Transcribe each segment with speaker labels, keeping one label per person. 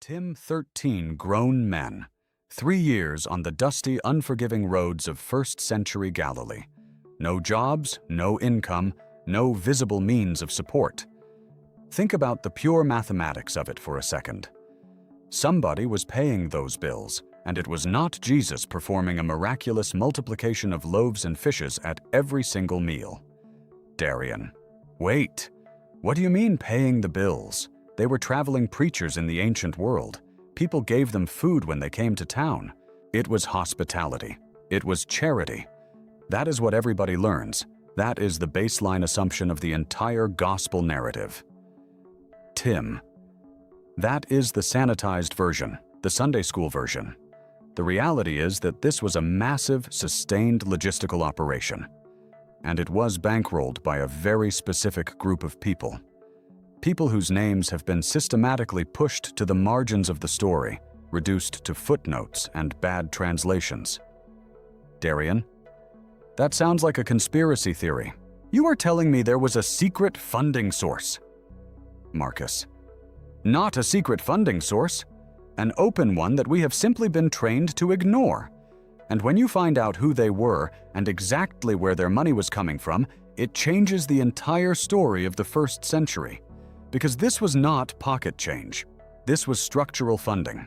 Speaker 1: Tim 13 grown men, 3 years on the dusty, unforgiving roads of first-century Galilee. No jobs, no income, no visible means of support. Think about the pure mathematics of it for a second. Somebody was paying those bills, and it was not Jesus performing a miraculous multiplication of loaves and fishes at every single meal. Darian. Wait, what do you mean paying the bills? They were traveling preachers in the ancient world. People gave them food when they came to town. It was hospitality. It was charity. That is what everybody learns. That is the baseline assumption of the entire gospel narrative. Tim. That is the sanitized version, the Sunday school version. The reality is that this was a massive, sustained logistical operation. And it was bankrolled by a very specific group of people. People whose names have been systematically pushed to the margins of the story, reduced to footnotes and bad translations. Darian? That sounds like a conspiracy theory. You are telling me there was a secret funding source. Marcus. Not a secret funding source. An open one that we have simply been trained to ignore. And when you find out who they were and exactly where their money was coming from, it changes the entire story of the first century. Because this was not pocket change. This was structural funding.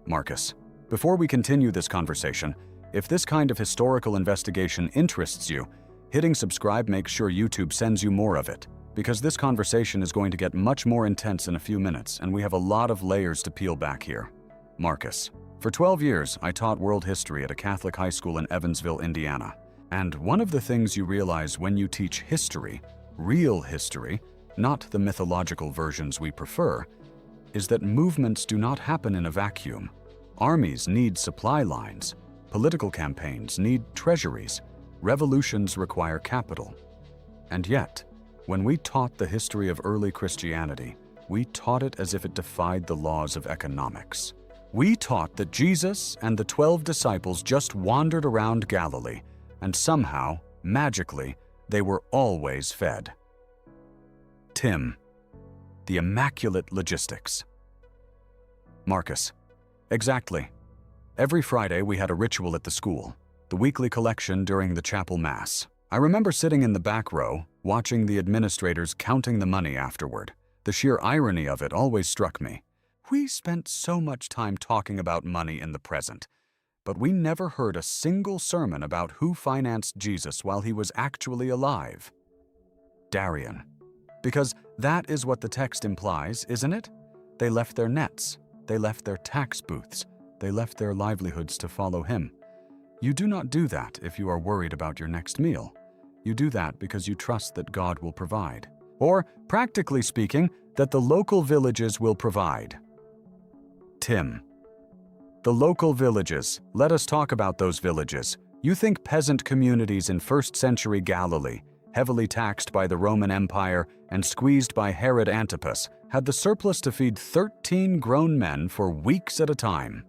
Speaker 1: Marcus, before we continue this conversation, if this kind of historical investigation interests you, hitting subscribe makes sure YouTube sends you more of it, because this conversation is going to get much more intense in a few minutes, and we have a lot of layers to peel back here. Marcus, for 12 years, I taught world history at a Catholic high school in Evansville, Indiana. And one of the things you realize when you teach history, real history, not the mythological versions we prefer, is that movements do not happen in a vacuum. Armies need supply lines. Political campaigns need treasuries. Revolutions require capital. And yet, when we taught the history of early Christianity, we taught it as if it defied the laws of economics. We taught that Jesus and the 12 disciples just wandered around Galilee, and somehow, magically, they were always fed. Tim. The immaculate logistics. Marcus. Exactly. Every Friday we had a ritual at the school, the weekly collection during the chapel mass. I remember sitting in the back row, watching the administrators counting the money afterward. The sheer irony of it always struck me. We spent so much time talking about money in the present, but we never heard a single sermon about who financed Jesus while he was actually alive. Darian. Because that is what the text implies, isn't it? They left their nets, they left their tax booths, they left their livelihoods to follow him. You do not do that if you are worried about your next meal. You do that because you trust that God will provide. Or, practically speaking, that the local villages will provide. Tim. The local villages. Let us talk about those villages. You think peasant communities in first-century Galilee, heavily taxed by the Roman Empire and squeezed by Herod Antipas, had the surplus to feed 13 grown men for weeks at a time.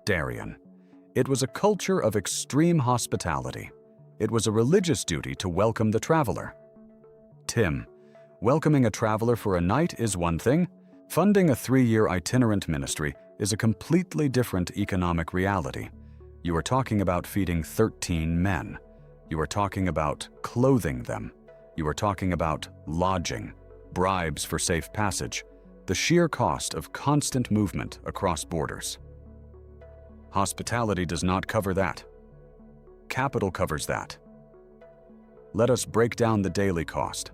Speaker 1: Darian. It was a culture of extreme hospitality. It was a religious duty to welcome the traveler. Tim. Welcoming a traveler for a night is one thing. Funding a 3-year itinerant ministry is a completely different economic reality. You are talking about feeding 13 men. You are talking about clothing them. You are talking about lodging, bribes for safe passage, the sheer cost of constant movement across borders. Hospitality does not cover that. Capital covers that. Let us break down the daily cost.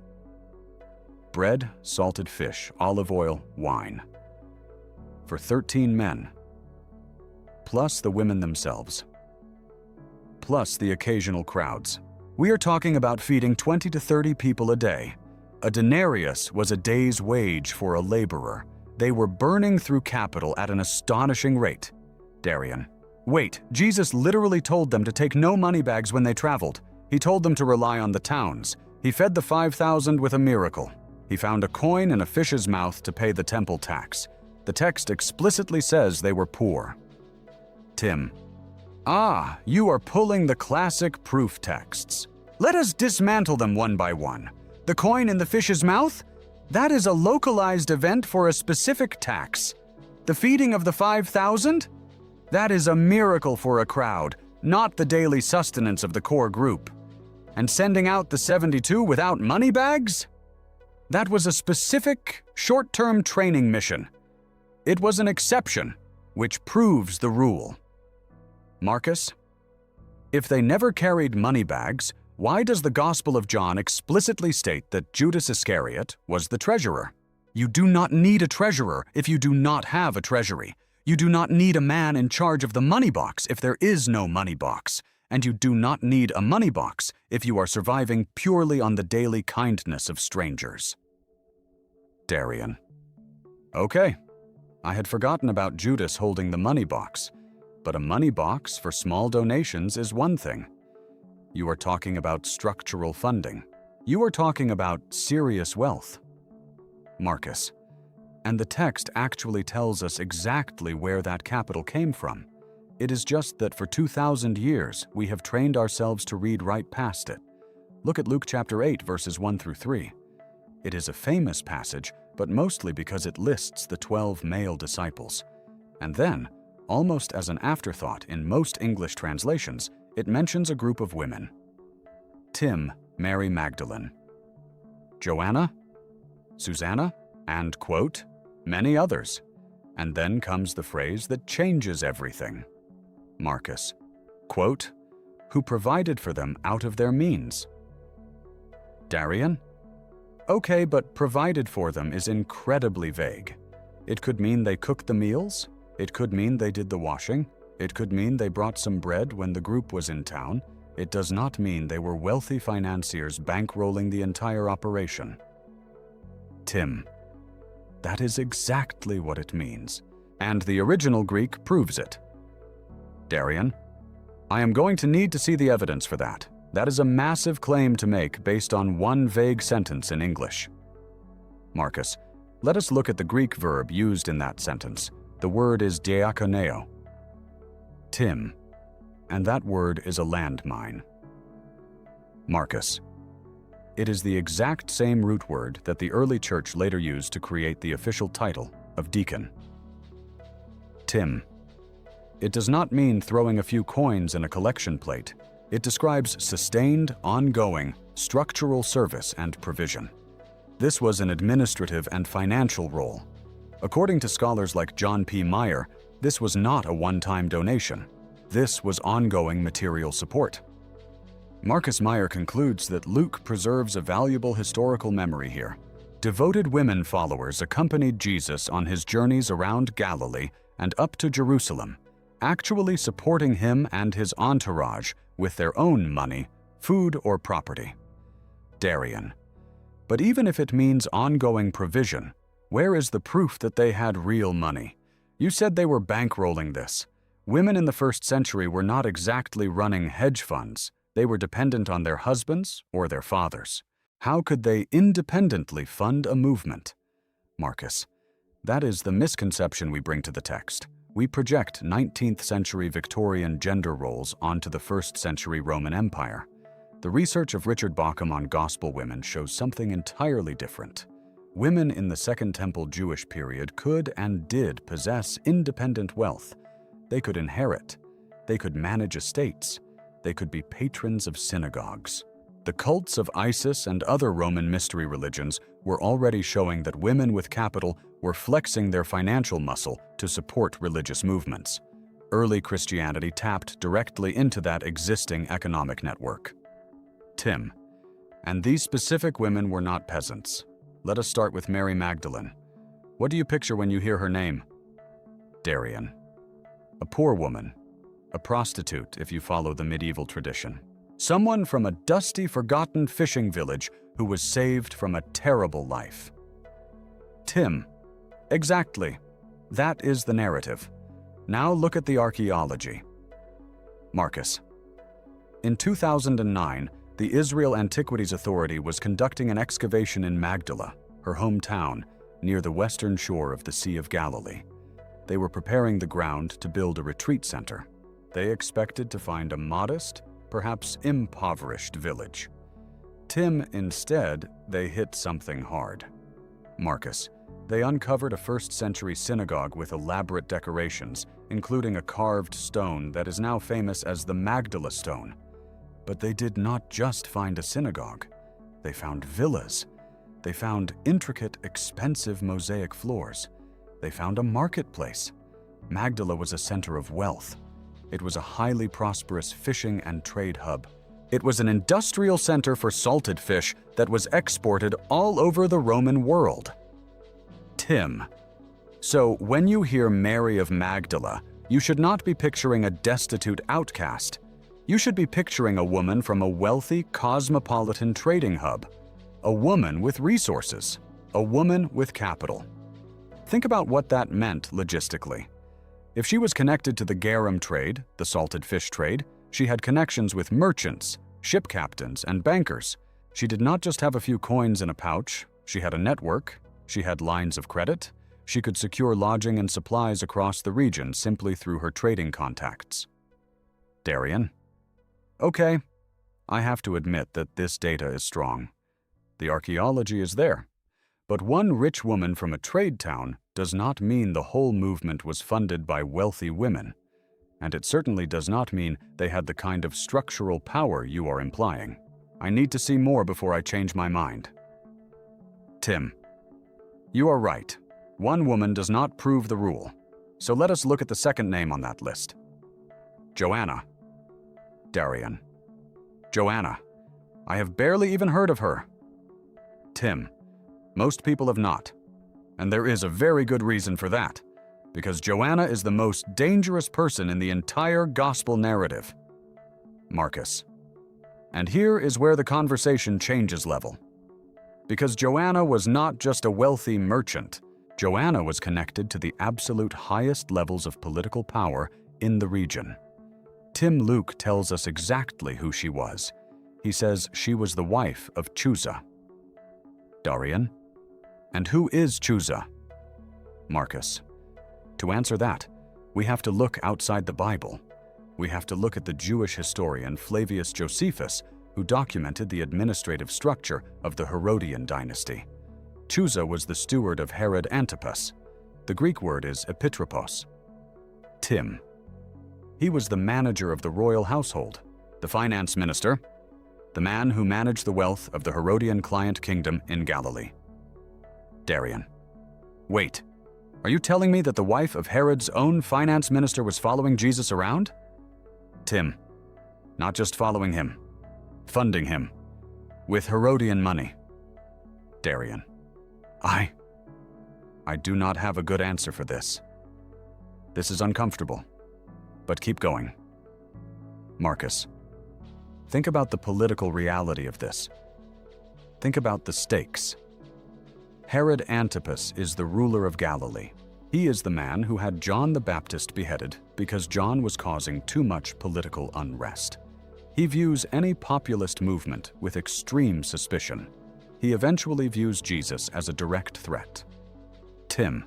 Speaker 1: Bread, salted fish, olive oil, wine. For 13 men. Plus the women themselves. Plus the occasional crowds. We are talking about feeding 20 to 30 people a day. A denarius was a day's wage for a laborer. They were burning through capital at an astonishing rate. Darian. Wait, Jesus literally told them to take no money bags when they traveled. He told them to rely on the towns. He fed the 5,000 with a miracle. He found a coin in a fish's mouth to pay the temple tax. The text explicitly says they were poor. Tim. Ah, you are pulling the classic proof texts. Let us dismantle them one by one. The coin in the fish's mouth? That is a localized event for a specific tax. The feeding of the 5,000? That is a miracle for a crowd, not the daily sustenance of the core group. And sending out the 72 without money bags? That was a specific, short-term training mission. It was an exception, which proves the rule. Marcus, if they never carried money bags, why does the Gospel of John explicitly state that Judas Iscariot was the treasurer? You do not need a treasurer if you do not have a treasury. You do not need a man in charge of the money box if there is no money box. And you do not need a money box if you are surviving purely on the daily kindness of strangers. Darian. Okay, I had forgotten about Judas holding the money box, but a money box for small donations is one thing. You are talking about structural funding. You are talking about serious wealth. Marcus. And the text actually tells us exactly where that capital came from. It is just that for 2,000 years, we have trained ourselves to read right past it. Look at Luke chapter 8, verses 1 through 3. It is a famous passage, but mostly because it lists the 12 male disciples. And then, almost as an afterthought in most English translations, it mentions a group of women. Tim, Mary Magdalene, Joanna, Susanna, and, quote, many others. And then comes the phrase that changes everything. Marcus, quote, who provided for them out of their means. Darian? Okay, but provided for them is incredibly vague. It could mean they cooked the meals. It could mean they did the washing. It could mean they brought some bread when the group was in town. It does not mean they were wealthy financiers bankrolling the entire operation. Tim. That is exactly what it means, and the original Greek proves it. Darian. I am going to need to see the evidence for that. That is a massive claim to make based on one vague sentence in English. Marcus. Let us look at the Greek verb used in that sentence. The word is diakoneo. Tim. And that word is a landmine. Marcus. It is the exact same root word that the early church later used to create the official title of deacon. Tim. It does not mean throwing a few coins in a collection plate. It describes sustained, ongoing, structural service and provision. This was an administrative and financial role. According to scholars like John P. Meyer, this was not a one-time donation. This was ongoing material support. Marcus Meyer concludes that Luke preserves a valuable historical memory here. Devoted women followers accompanied Jesus on his journeys around Galilee and up to Jerusalem, actually supporting him and his entourage with their own money, food, or property. Darian. But even if it means ongoing provision, where is the proof that they had real money? You said they were bankrolling this. Women in the first century were not exactly running hedge funds. They were dependent on their husbands or their fathers. How could they independently fund a movement? Marcus. That is the misconception we bring to the text. We project 19th century Victorian gender roles onto the 1st century Roman Empire. The research of Richard Bauckham on gospel women shows something entirely different. Women in the Second Temple Jewish period could and did possess independent wealth. They could inherit. They could manage estates. They could be patrons of synagogues. The cults of Isis and other Roman mystery religions were already showing that women with capital were flexing their financial muscle to support religious movements. Early Christianity tapped directly into that existing economic network. Tim. And these specific women were not peasants. Let us start with Mary Magdalene. What do you picture when you hear her name? Darian. A poor woman. A prostitute, if you follow the medieval tradition. Someone from a dusty, forgotten fishing village who was saved from a terrible life. Tim. Exactly. That is the narrative. Now look at the archaeology. Marcus. In 2009, the Israel Antiquities Authority was conducting an excavation in Magdala, her hometown, near the western shore of the Sea of Galilee. They were preparing the ground to build a retreat center. They expected to find a modest, perhaps impoverished village. Tim, instead, they hit something hard. Marcus. They uncovered a first-century synagogue with elaborate decorations, including a carved stone that is now famous as the Magdala Stone. But they did not just find a synagogue. They found villas. They found intricate, expensive mosaic floors. They found a marketplace. Magdala was a center of wealth. It was a highly prosperous fishing and trade hub. It was an industrial center for salted fish that was exported all over the Roman world. Tim. So when you hear Mary of Magdala, you should not be picturing a destitute outcast. You should be picturing a woman from a wealthy, cosmopolitan trading hub. A woman with resources. A woman with capital. Think about what that meant logistically. If she was connected to the garum trade, the salted fish trade, she had connections with merchants, ship captains, and bankers. She did not just have a few coins in a pouch. She had a network. She had lines of credit. She could secure lodging and supplies across the region simply through her trading contacts. Darian. Okay, I have to admit that this data is strong. The archaeology is there. But one rich woman from a trade town does not mean the whole movement was funded by wealthy women. And it certainly does not mean they had the kind of structural power you are implying. I need to see more before I change my mind. Tim. You are right. One woman does not prove the rule. So let us look at the second name on that list. Joanna. Darian. Joanna. I have barely even heard of her. Tim. Most people have not. And there is a very good reason for that, because Joanna is the most dangerous person in the entire gospel narrative. Marcus. And here is where the conversation changes level. Because Joanna was not just a wealthy merchant, Joanna was connected to the absolute highest levels of political power in the region. Tim Luke tells us exactly who she was. He says she was the wife of Chusa. Darian. And who is Chusa? Marcus. To answer that, we have to look outside the Bible. We have to look at the Jewish historian Flavius Josephus, who documented the administrative structure of the Herodian dynasty. Chusa was the steward of Herod Antipas. The Greek word is epitropos. Tim. He was the manager of the royal household, the finance minister, the man who managed the wealth of the Herodian client kingdom in Galilee. Darian. Wait, are you telling me that the wife of Herod's own finance minister was following Jesus around? Tim. Not just following him, funding him, with Herodian money. Darian. I do not have a good answer for this. This is uncomfortable, but keep going. Marcus. Think about the political reality of this. Think about the stakes. Herod Antipas is the ruler of Galilee. He is the man who had John the Baptist beheaded because John was causing too much political unrest. He views any populist movement with extreme suspicion. He eventually views Jesus as a direct threat. Tim.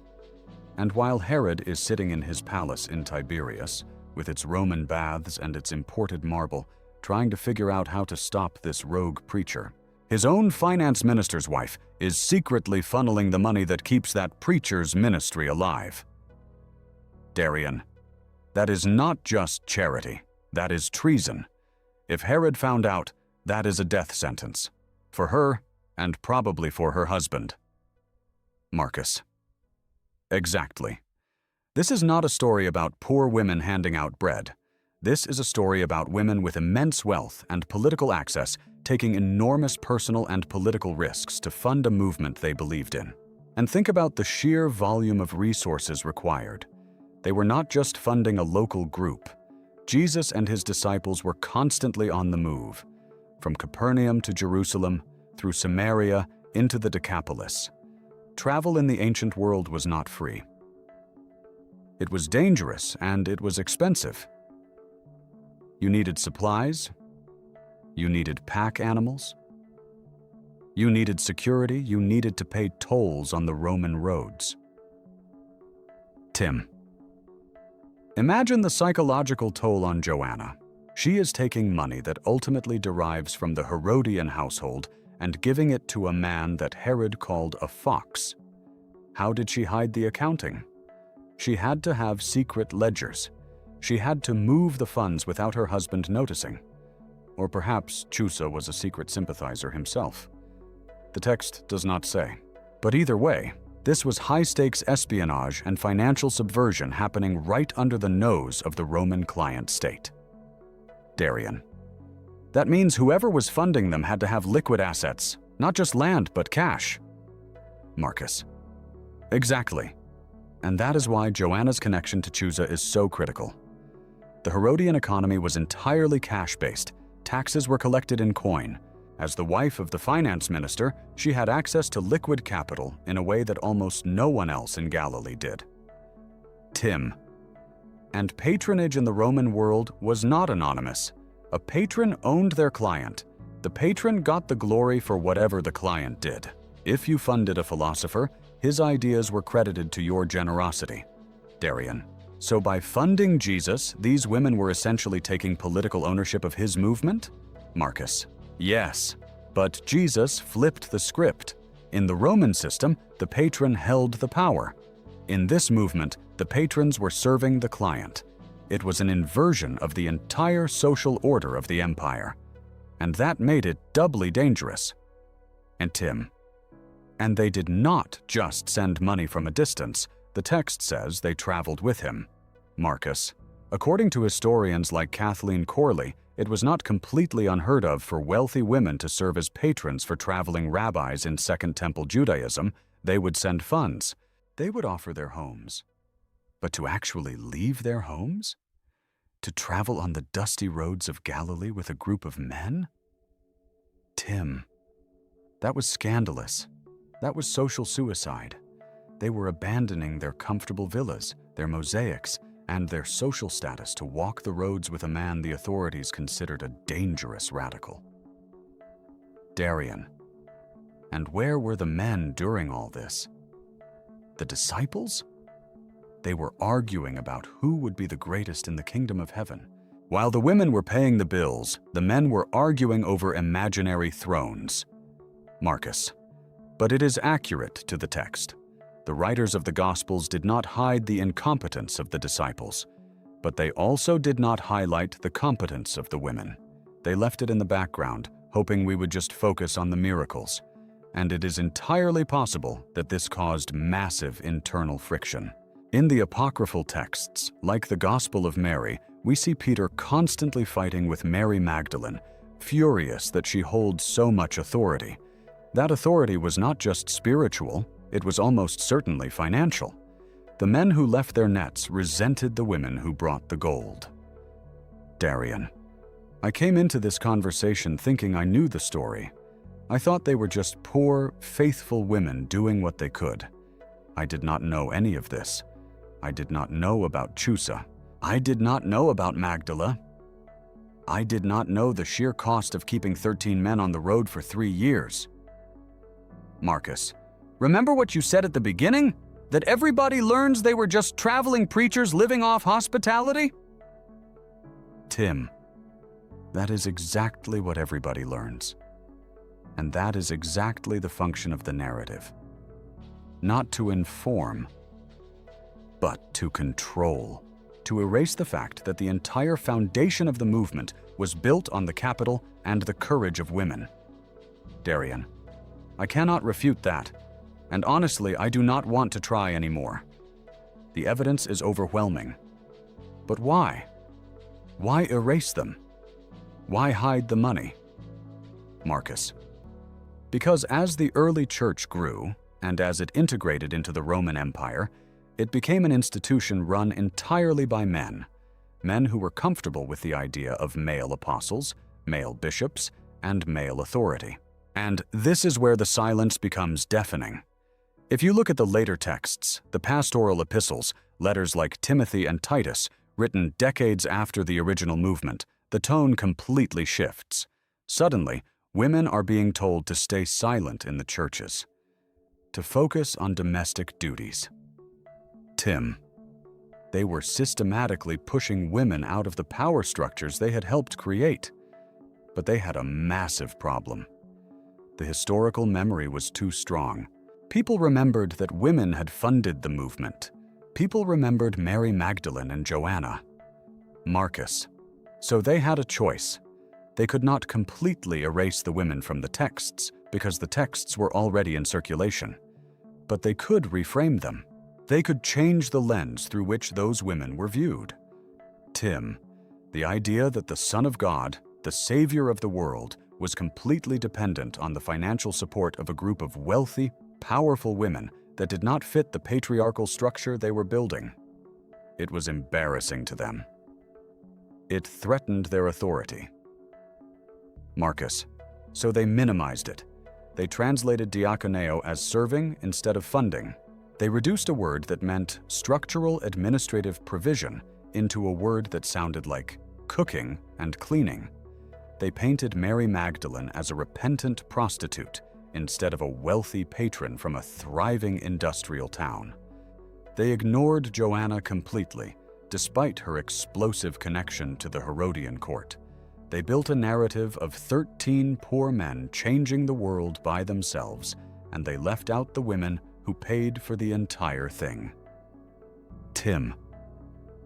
Speaker 1: And while Herod is sitting in his palace in Tiberias, with its Roman baths and its imported marble, trying to figure out how to stop this rogue preacher, his own finance minister's wife is secretly funneling the money that keeps that preacher's ministry alive. Darian. That is not just charity. That is treason. If Herod found out, that is a death sentence. For her, and probably for her husband. Marcus. Exactly. This is not a story about poor women handing out bread. This is a story about women with immense wealth and political access taking enormous personal and political risks to fund a movement they believed in. And think about the sheer volume of resources required. They were not just funding a local group. Jesus and his disciples were constantly on the move, from Capernaum to Jerusalem, through Samaria into the Decapolis. Travel in the ancient world was not free. It was dangerous and it was expensive. You needed supplies. You needed pack animals. You needed security. You needed to pay tolls on the Roman roads. Tim. Imagine the psychological toll on Joanna. She is taking money that ultimately derives from the Herodian household and giving it to a man that Herod called a fox. How did she hide the accounting? She had to have secret ledgers. She had to move the funds without her husband noticing. Or perhaps Chusa was a secret sympathizer himself. The text does not say. But either way, this was high-stakes espionage and financial subversion happening right under the nose of the Roman client state. Darian. That means whoever was funding them had to have liquid assets, not just land, but cash. Marcus. Exactly. And that is why Joanna's connection to Chusa is so critical. The Herodian economy was entirely cash-based. Taxes were collected in coin. As the wife of the finance minister, she had access to liquid capital in a way that almost no one else in Galilee did. Tim. And patronage in the Roman world was not anonymous. A patron owned their client. The patron got the glory for whatever the client did. If you funded a philosopher, his ideas were credited to your generosity. Darian. So by funding Jesus, these women were essentially taking political ownership of his movement? Marcus. Yes, but Jesus flipped the script. In the Roman system, the patron held the power. In this movement, the patrons were serving the client. It was an inversion of the entire social order of the empire. And that made it doubly dangerous. And Tim. And they did not just send money from a distance. The text says they traveled with him. Marcus. According to historians like Kathleen Corley, it was not completely unheard of for wealthy women to serve as patrons for traveling rabbis in Second Temple Judaism. They would send funds. They would offer their homes. But to actually leave their homes? To travel on the dusty roads of Galilee with a group of men? Tim. That was scandalous. That was social suicide. They were abandoning their comfortable villas, their mosaics, and their social status to walk the roads with a man the authorities considered a dangerous radical. Darian. And where were the men during all this? The disciples? They were arguing about who would be the greatest in the kingdom of heaven. While the women were paying the bills, the men were arguing over imaginary thrones. Marcus. But it is accurate to the text. The writers of the Gospels did not hide the incompetence of the disciples, but they also did not highlight the competence of the women. They left it in the background, hoping we would just focus on the miracles. And it is entirely possible that this caused massive internal friction. In the apocryphal texts, like the Gospel of Mary, we see Peter constantly fighting with Mary Magdalene, furious that she holds so much authority. That authority was not just spiritual, it was almost certainly financial. The men who left their nets resented the women who brought the gold. Darian. I came into this conversation thinking I knew the story. I thought they were just poor, faithful women doing what they could. I did not know any of this. I did not know about Chusa. I did not know about Magdala. I did not know the sheer cost of keeping 13 men on the road for 3 years. Marcus. Remember what you said at the beginning? That everybody learns they were just traveling preachers living off hospitality? Tim. That is exactly what everybody learns. And that is exactly the function of the narrative. Not to inform, but to control. To erase the fact that the entire foundation of the movement was built on the capital and the courage of women. Darian. I cannot refute that. And honestly, I do not want to try anymore. The evidence is overwhelming. But why? Why erase them? Why hide the money? Marcus. Because as the early church grew, and as it integrated into the Roman Empire, it became an institution run entirely by men. Men who were comfortable with the idea of male apostles, male bishops, and male authority. And this is where the silence becomes deafening. If you look at the later texts, the pastoral epistles, letters like Timothy and Titus, written decades after the original movement, the tone completely shifts. Suddenly, women are being told to stay silent in the churches, to focus on domestic duties. Tim. They were systematically pushing women out of the power structures they had helped create. But they had a massive problem. The historical memory was too strong. People remembered that women had funded the movement. People remembered Mary Magdalene and Joanna. Marcus. So they had a choice. They could not completely erase the women from the texts because the texts were already in circulation. But they could reframe them. They could change the lens through which those women were viewed. Tim. The idea that the Son of God, the Savior of the world, was completely dependent on the financial support of a group of wealthy, powerful women that did not fit the patriarchal structure they were building. It was embarrassing to them. It threatened their authority. Marcus. So they minimized it. They translated diakoneo as serving instead of funding. They reduced a word that meant structural administrative provision into a word that sounded like cooking and cleaning. They painted Mary Magdalene as a repentant prostitute instead of a wealthy patron from a thriving industrial town. They ignored Joanna completely, despite her explosive connection to the Herodian court. They built a narrative of 13 poor men changing the world by themselves, and they left out the women who paid for the entire thing. Tim.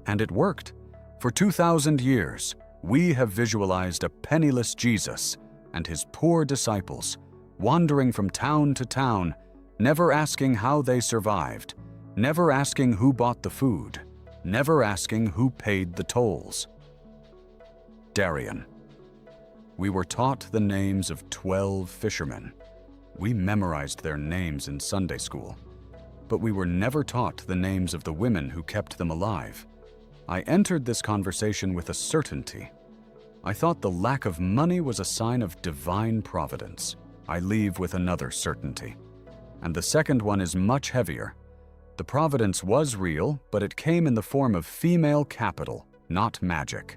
Speaker 1: And it worked. For 2,000 years, we have visualized a penniless Jesus and his poor disciples, wandering from town to town, never asking how they survived, never asking who bought the food, never asking who paid the tolls. Darian. We were taught the names of 12 fishermen. We memorized their names in Sunday school, but we were never taught the names of the women who kept them alive. I entered this conversation with a certainty. I thought the lack of money was a sign of divine providence. I leave with another certainty. And the second one is much heavier. The providence was real, but it came in the form of female capital, not magic.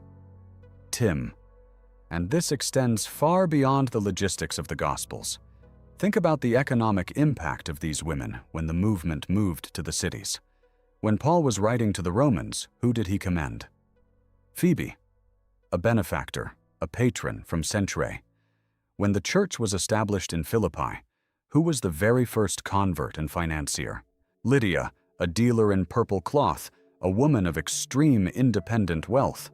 Speaker 1: Tim. And this extends far beyond the logistics of the Gospels. Think about the economic impact of these women when the movement moved to the cities. When Paul was writing to the Romans, who did he commend? Phoebe, a benefactor, a patron from Cenchreae. When the church was established in Philippi, who was the very first convert and financier? Lydia, a dealer in purple cloth, a woman of extreme independent wealth.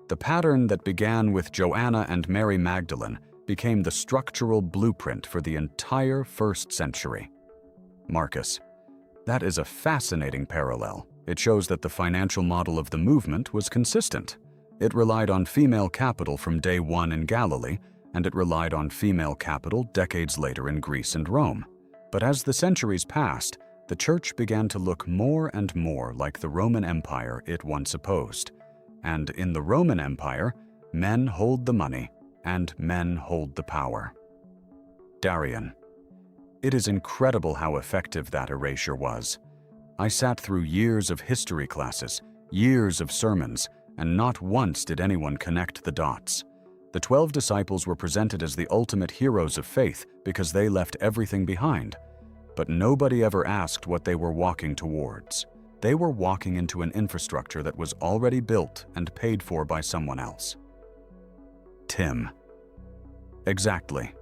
Speaker 1: The pattern that began with Joanna and Mary Magdalene became the structural blueprint for the entire first century. Marcus. That is a fascinating parallel. It shows that the financial model of the movement was consistent. It relied on female capital from day one in Galilee, and it relied on female capital decades later in Greece and Rome. But as the centuries passed, the church began to look more and more like the Roman Empire it once opposed. And in the Roman Empire, men hold the money and men hold the power. Darian. It is incredible how effective that erasure was. I sat through years of history classes, years of sermons, and not once did anyone connect the dots. The 12 disciples were presented as the ultimate heroes of faith because they left everything behind. But nobody ever asked what they were walking towards. They were walking into an infrastructure that was already built and paid for by someone else. Tim. Exactly.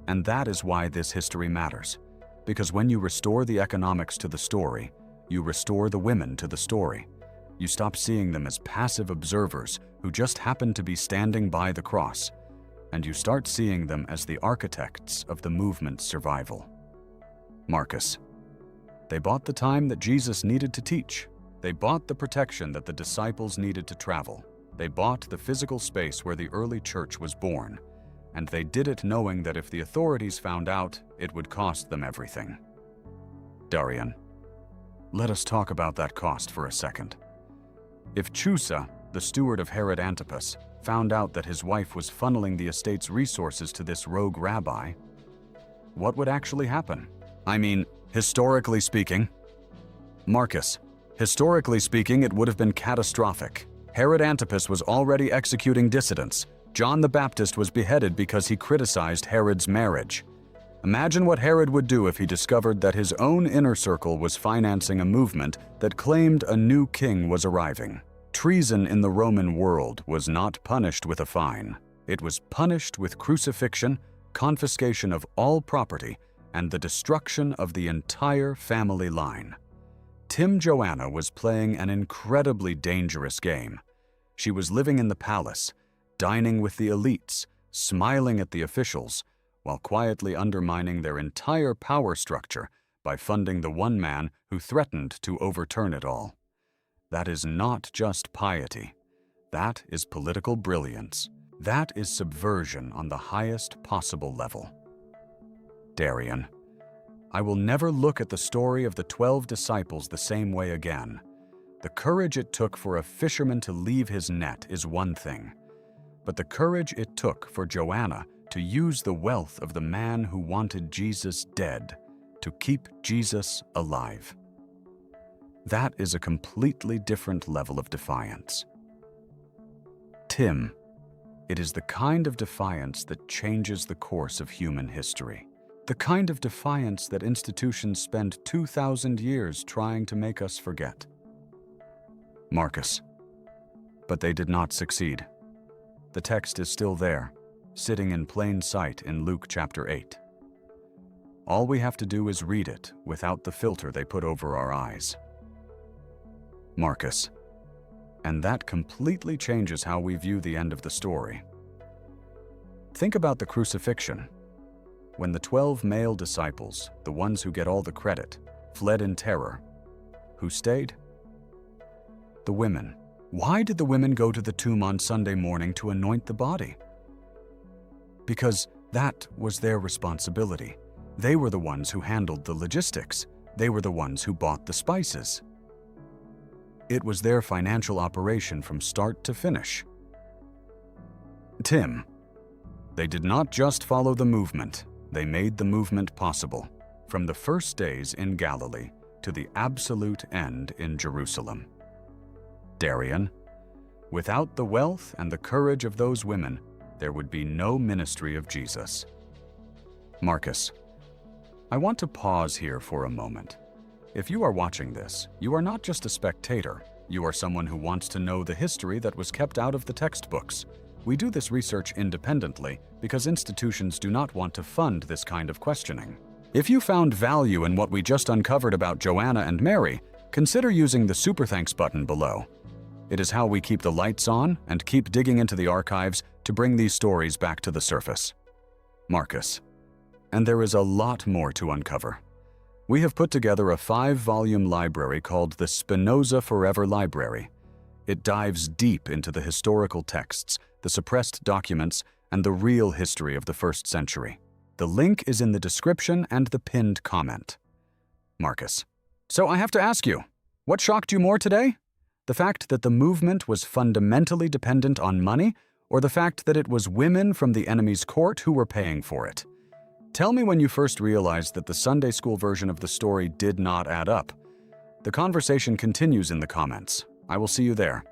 Speaker 1: And that is why this history matters. Because when you restore the economics to the story, you restore the women to the story. You stop seeing them as passive observers who just happen to be standing by the cross, and you start seeing them as the architects of the movement's survival. Marcus. They bought the time that Jesus needed to teach. They bought the protection that the disciples needed to travel. They bought the physical space where the early church was born. And they did it knowing that if the authorities found out, it would cost them everything. Darian. Let us talk about that cost for a second. If Chusa, the steward of Herod Antipas, found out that his wife was funneling the estate's resources to this rogue rabbi, what would actually happen? I mean, historically speaking. Marcus. Historically speaking, it would have been catastrophic. Herod Antipas was already executing dissidents. John the Baptist was beheaded because he criticized Herod's marriage. Imagine what Herod would do if he discovered that his own inner circle was financing a movement that claimed a new king was arriving. Treason in the Roman world was not punished with a fine. It was punished with crucifixion, confiscation of all property, and the destruction of the entire family line. Tim Joanna was playing an incredibly dangerous game. She was living in the palace, dining with the elites, smiling at the officials, while quietly undermining their entire power structure by funding the one man who threatened to overturn it all. That is not just piety. That is political brilliance. That is subversion on the highest possible level. Darian, I will never look at the story of the 12 disciples the same way again. The courage it took for a fisherman to leave his net is one thing, but the courage it took for Joanna to use the wealth of the man who wanted Jesus dead to keep Jesus alive. That is a completely different level of defiance. Tim, it is the kind of defiance that changes the course of human history. The kind of defiance that institutions spend 2,000 years trying to make us forget. Marcus. But they did not succeed. The text is still there, sitting in plain sight in Luke chapter 8. All we have to do is read it without the filter they put over our eyes. Marcus. And that completely changes how we view the end of the story. Think about the crucifixion. When the 12 male disciples, the ones who get all the credit, fled in terror, who stayed? The women. Why did the women go to the tomb on Sunday morning to anoint the body? Because that was their responsibility. They were the ones who handled the logistics. They were the ones who bought the spices. It was their financial operation from start to finish. Tim. They did not just follow the movement. They made the movement possible, from the first days in Galilee to the absolute end in Jerusalem. Darian, without the wealth and the courage of those women, there would be no ministry of Jesus. Marcus, I want to pause here for a moment. If you are watching this, you are not just a spectator. You are someone who wants to know the history that was kept out of the textbooks. We do this research independently because institutions do not want to fund this kind of questioning. If you found value in what we just uncovered about Joanna and Mary, consider using the Super Thanks button below. It is how we keep the lights on and keep digging into the archives to bring these stories back to the surface. Marcus. And there is a lot more to uncover. We have put together a 5-volume library called the Spinoza Forever Library. It dives deep into the historical texts, the suppressed documents, and the real history of the first century. The link is in the description and the pinned comment. Marcus. So I have to ask you, what shocked you more today? The fact that the movement was fundamentally dependent on money, or the fact that it was women from the enemy's court who were paying for it? Tell me when you first realized that the Sunday school version of the story did not add up. The conversation continues in the comments. I will see you there.